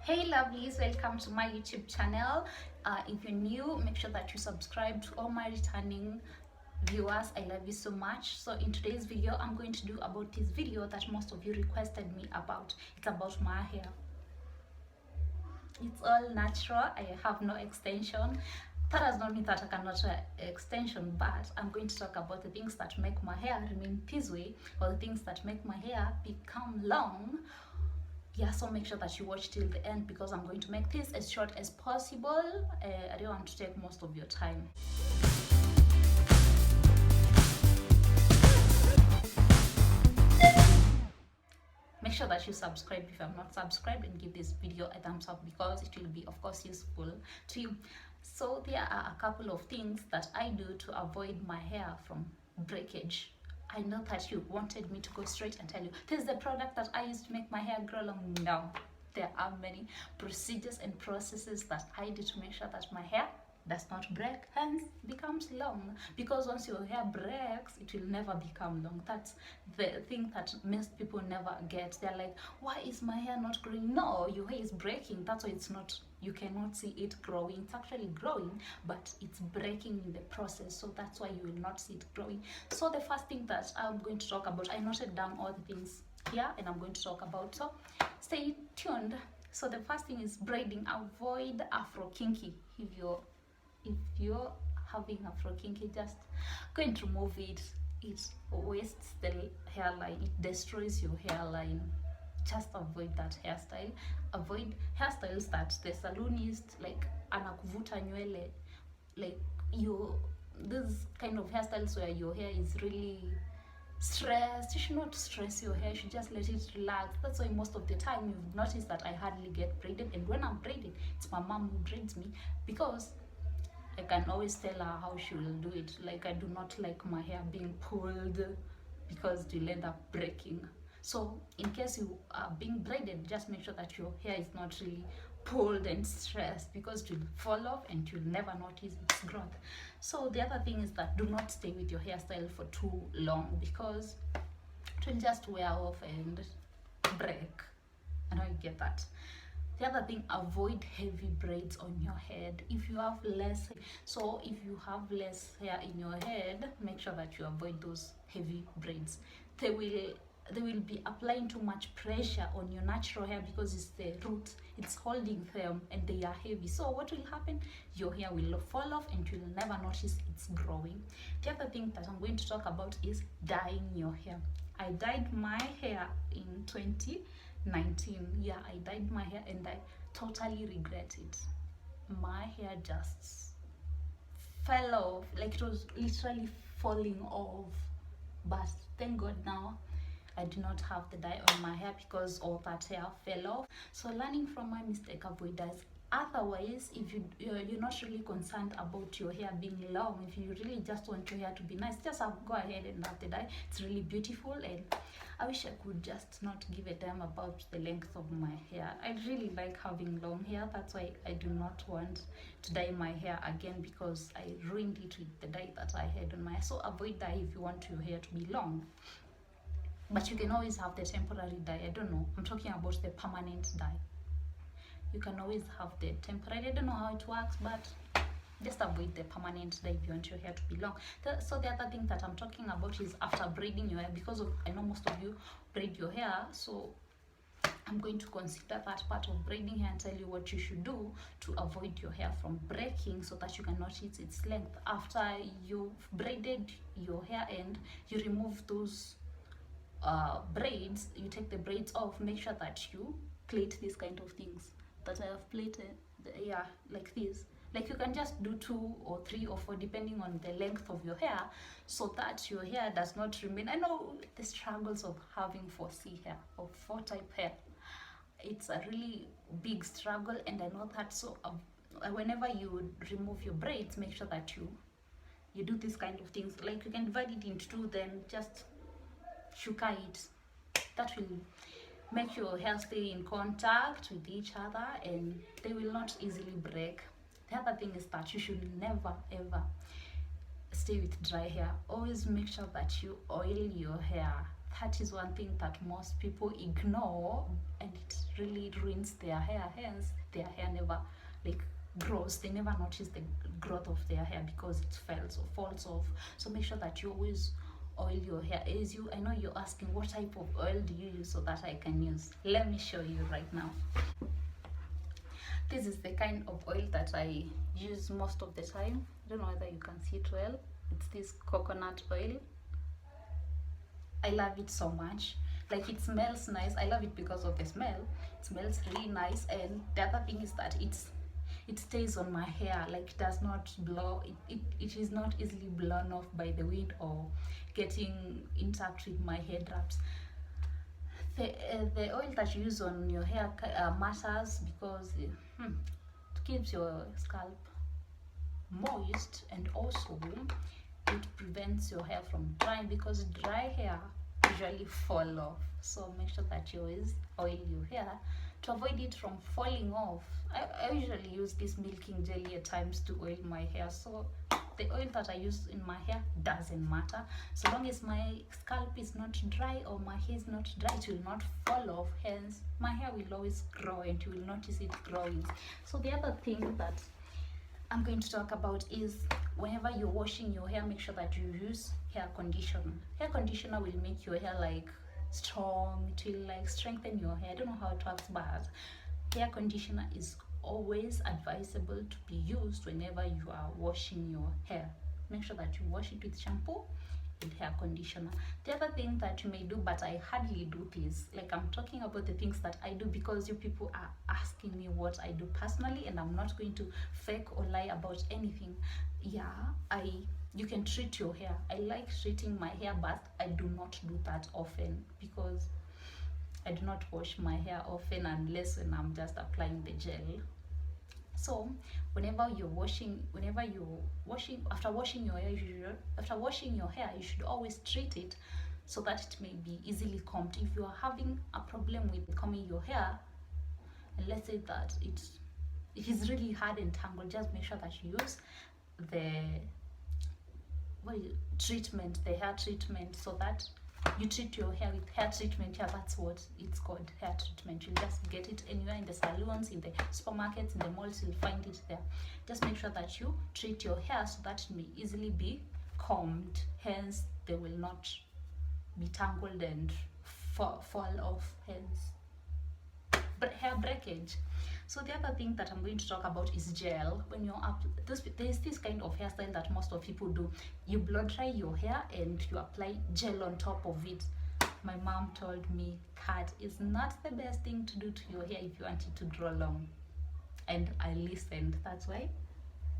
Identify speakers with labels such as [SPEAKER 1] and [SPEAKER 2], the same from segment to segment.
[SPEAKER 1] Hey lovelies, welcome to my YouTube channel. If you're new, make sure that you subscribe to all my returning viewers. I love you so much. So in today's video, I'm going to do about this video that most of you requested me about. It's about my hair. It's all natural. I have no extension. That does not mean that I cannot extension, but I'm going to talk about the things that make my hair remain this way, or the things that make my hair become long. Yeah, so make sure that you watch till the end because I'm going to make this as short as possible. I don't want to take most of your time. Make sure that you subscribe if you're not subscribed, and give this video a thumbs up because it will be of course useful to you. So there are a couple of things that I do to avoid my hair from breakage. I know that you wanted me to go straight and tell you this is the product that I use to make my hair grow long. No, there are many procedures and processes that I do to make sure that my hair does not break, hence becomes long. Because once your hair breaks, it will never become long. That's the thing that most people never get. They're like, why is my hair not growing? No, your hair is breaking. That's why it's not, you cannot see it growing. It's actually growing, but it's breaking in the process. So that's why you will not see it growing. So the first thing that I'm going to talk about, I noted down all the things here and I'm going to talk about. So stay tuned. So the first thing is braiding. Avoid afro kinky. If you're having afro kinky, just go and remove it. It wastes the hairline, it destroys your hairline. Just avoid that hairstyle. Avoid hairstyles that the salonist like anakuvuta nywele, like this kind of hairstyles where your hair is really stressed. You should not stress your hair, you should just let it relax. That's why most of the time you've noticed that I hardly get braided, and when I'm braided, it's my mom who braids me because I can always tell her how she will do it. Like, I do not like my hair being pulled because it will end up breaking. So in case you are being braided, just make sure that your hair is not really pulled and stressed because it will fall off and you'll never notice its growth. So the other thing is that do not stay with your hairstyle for too long because it will just wear off and break. I know you get that. The other thing, avoid heavy braids on your head. If you have less hair in your head, make sure that you avoid those heavy braids. They will be applying too much pressure on your natural hair because it's the root, it's holding them, and they are heavy. So what will happen? Your hair will fall off and you'll never notice it's growing. The other thing that I'm going to talk about is dyeing your hair. I dyed my hair in 2019. Yeah, I dyed my hair and I totally regret it. My hair just fell off, like it was literally falling off. But thank God now I do not have the dye on my hair because all that hair fell off. So learning from my mistake, avoid dyes. Otherwise, if you're not really concerned about your hair being long, if you really just want your hair to be nice, just go ahead and have the dye. It's really beautiful, and I wish I could just not give a damn about the length of my hair. I really like having long hair. That's why I do not want to dye my hair again because I ruined it with the dye that I had on my hair. So avoid dye if you want your hair to be long. But you can always have the temporary dye. I don't know, I'm talking about the permanent dye. You can always have the temporary. I don't know how it works, but just avoid the permanent dye if you want your hair to be long. So the other thing that I'm talking about is after braiding your hair, because I know most of you braid your hair, so I'm going to consider that part of braiding hair and tell you what you should do to avoid your hair from breaking so that you can notice its length. After you've braided your hair and you remove those braids, you take the braids off, make sure that you plait these kind of things that I have plaited. Yeah, like this. Like you can just do 2 or 3 or 4 depending on the length of your hair, so that your hair does not remain. I know the struggles of having 4C hair or 4 type hair. It's a really big struggle, and I know that. So whenever you remove your braids, make sure that you do these kind of things. Like you can divide it into 2, then just shuka it. That will make your hair stay in contact with each other and they will not easily break. The other thing is that you should never ever stay with dry hair. Always make sure that you oil your hair That is one thing that most people ignore, and it really ruins their hair. Hence their hair never like grows. They never notice the growth of their hair because it falls off. So make sure that you always oil your hair. I know you're asking, what type of oil do you use so that I can use? Let me show you right now. This is the kind of oil that I use most of the time. I don't know whether you can see it well. It's this coconut oil. I love it so much. Like, it smells nice. I love it because of the smell. It smells really nice, and the other thing is that it stays on my hair. Like, it does not blow. It is not easily blown off by the wind or getting in touch with my hair wraps. The oil that you use on your hair matters because it keeps your scalp moist, and also it prevents your hair from drying, because dry hair usually fall off. So make sure that you always oil your hair to avoid it from falling off. I usually use this milking jelly at times to oil my hair, so the oil that I use in my hair doesn't matter. So long as my scalp is not dry or my hair is not dry, it will not fall off. Hence my hair will always grow and you will notice it growing. So the other thing that I'm going to talk about is, whenever you're washing your hair, make sure that you use hair conditioner. Hair conditioner will make your hair like strong, it will like strengthen your hair. I don't know how it works, but hair conditioner is always advisable to be used whenever you are washing your hair. Make sure that you wash it with shampoo and hair conditioner. The other thing that you may do, but I hardly do this, like, I'm talking about the things that I do because you people are asking me what I do personally, and I'm not going to fake or lie about anything. You can treat your hair. I like treating my hair, but I do not do that often because I do not wash my hair often unless when I'm just applying the gel. So after washing your hair, you should always treat it so that it may be easily combed. If you are having a problem with combing your hair, and let's say that it is really hard and tangled, just make sure that you use the hair treatment, so that you treat your hair with hair treatment. Yeah, that's what it's called, hair treatment. You'll just get it anywhere, in the salons, in the supermarkets, in the malls, you'll find it there. Just make sure that you treat your hair so that it may easily be combed, hence they will not be tangled and fall off, hence hair breakage. So the other thing that I'm going to talk about is gel. When you're up, there's this kind of hairstyle that most of people do. You blow dry your hair and you apply gel on top of it. My mom told me that is not the best thing to do to your hair if you want it to grow long, and I listened. That's why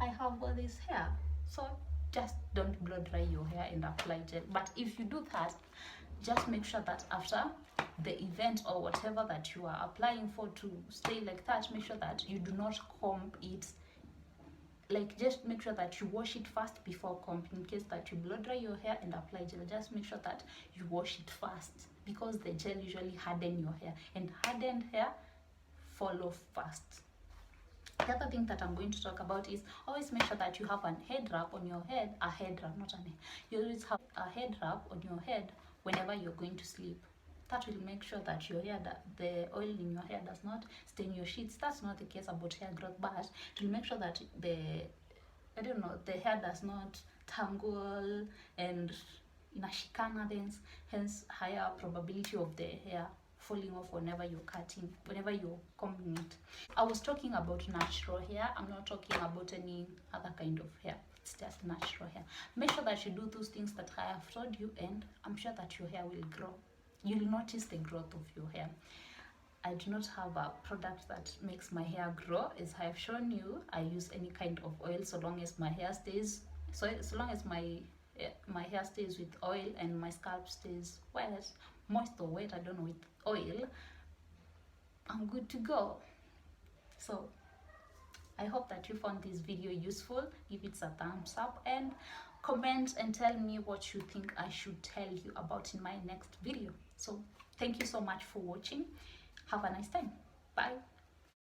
[SPEAKER 1] I have all this hair. So just don't blow dry your hair and apply gel. But if you do that, just make sure that after the event or whatever that you are applying for to stay like that, make sure that you do not comb it. Like, just make sure that you wash it first before combing. In case that you blow dry your hair and apply gel, just make sure that you wash it first, because the gel usually harden your hair, and hardened hair fall off fast. The other thing that I'm going to talk about is, always make sure that you have a head wrap on your head. A head wrap, not a head. You always have a head wrap on your head whenever you're going to sleep. That will make sure that the oil in your hair does not stain your sheets. That's not the case about hair growth, but it will make sure that the hair does not tangle and inashikana, hence higher probability of the hair falling off whenever you're combing it. I was talking about natural hair. I'm not talking about any other kind of hair. It's just natural hair. Make sure that you do those things that I have told you, and I'm sure that your hair will grow. You'll notice the growth of your hair. I do not have a product that makes my hair grow. As I have shown you, I use any kind of oil, so long as my hair stays my hair stays with oil and my scalp stays wet, moist or wet, I don't know, with oil, I'm good to go. So I hope that you found this video useful. Give it a thumbs up and comment and tell me what you think I should tell you about in my next video. So thank you so much for watching. Have a nice time. Bye.